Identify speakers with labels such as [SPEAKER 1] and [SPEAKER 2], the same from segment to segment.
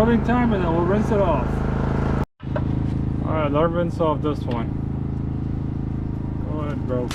[SPEAKER 1] scrubbing time and then we'll rinse it off. Alright, let's rinse off this one. Go ahead, bro.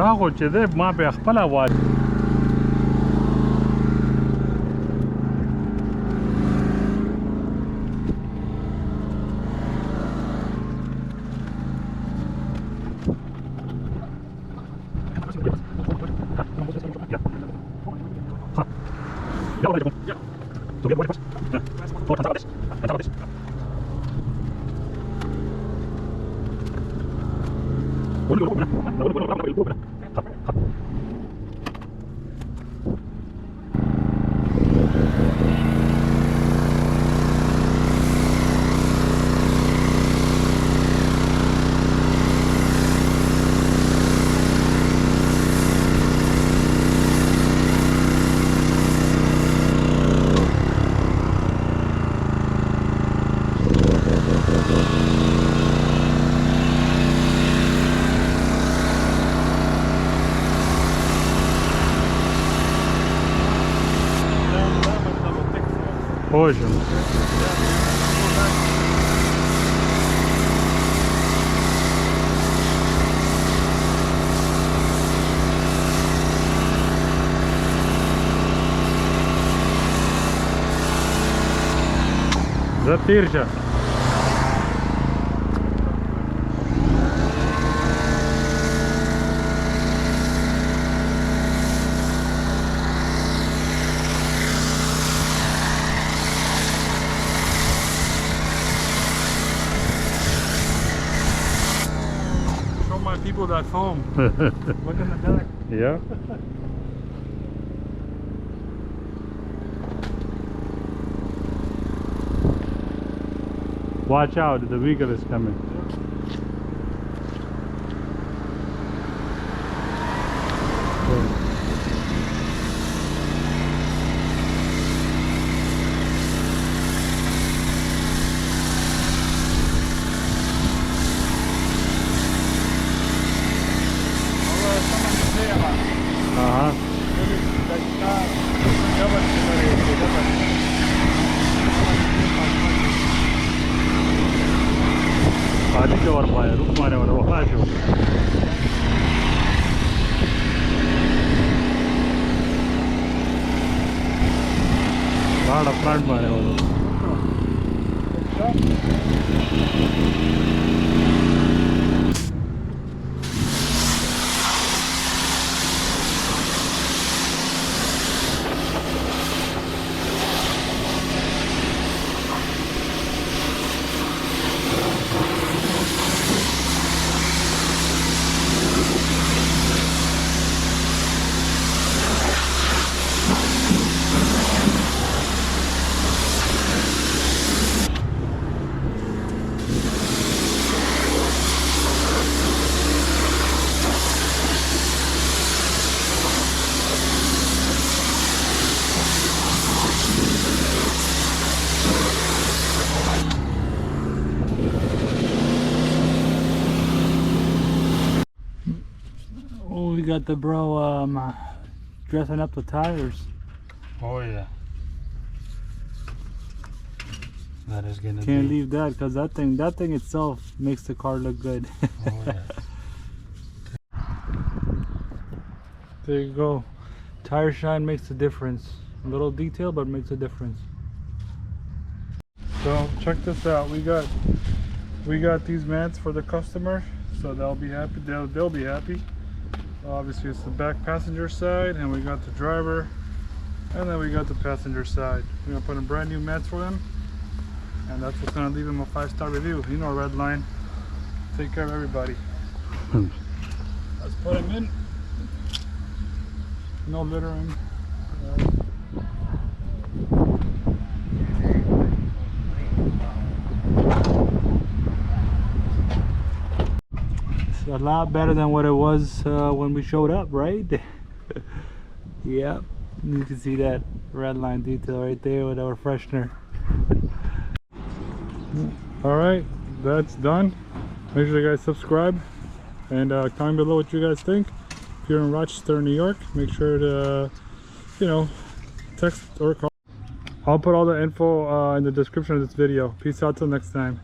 [SPEAKER 2] دا خو چې دی ما په خپل आवाज Hoje. Затырча.
[SPEAKER 1] Show my people that foam. Look in the back.
[SPEAKER 2] Yeah. Watch out, the vehicle is coming. Uh-huh. Hadi ke var bayağı, Rukmane var, o hadi o. Bada front mane o.
[SPEAKER 1] Oh, we got the bro dressing up the tires.
[SPEAKER 2] Oh yeah. That is gonna
[SPEAKER 1] Can't
[SPEAKER 2] be.
[SPEAKER 1] leave that because that thing itself makes the car look good.
[SPEAKER 2] Oh yeah.
[SPEAKER 1] There you go. Tire shine makes a difference. A little detail, but makes a difference.
[SPEAKER 2] So check this out. We got these mats for the customer, so they'll be happy. They'll be happy. Obviously, it's the back passenger side, and we got the driver, and then we got the passenger side. We're gonna put in brand new mats for them, and that's what's gonna leave them a 5-star review. You know, Redline, take care of everybody. Let's put them in. No littering.
[SPEAKER 1] It's a lot better than what it was when we showed up, right? Yep, you can see that red line detail right there with our freshener.
[SPEAKER 2] All right, that's done. Make sure you guys subscribe and comment below what you guys think. If you're in Rochester, New York, make sure to, you know, text or call. I'll put all the info in the description of this video. Peace out till next time.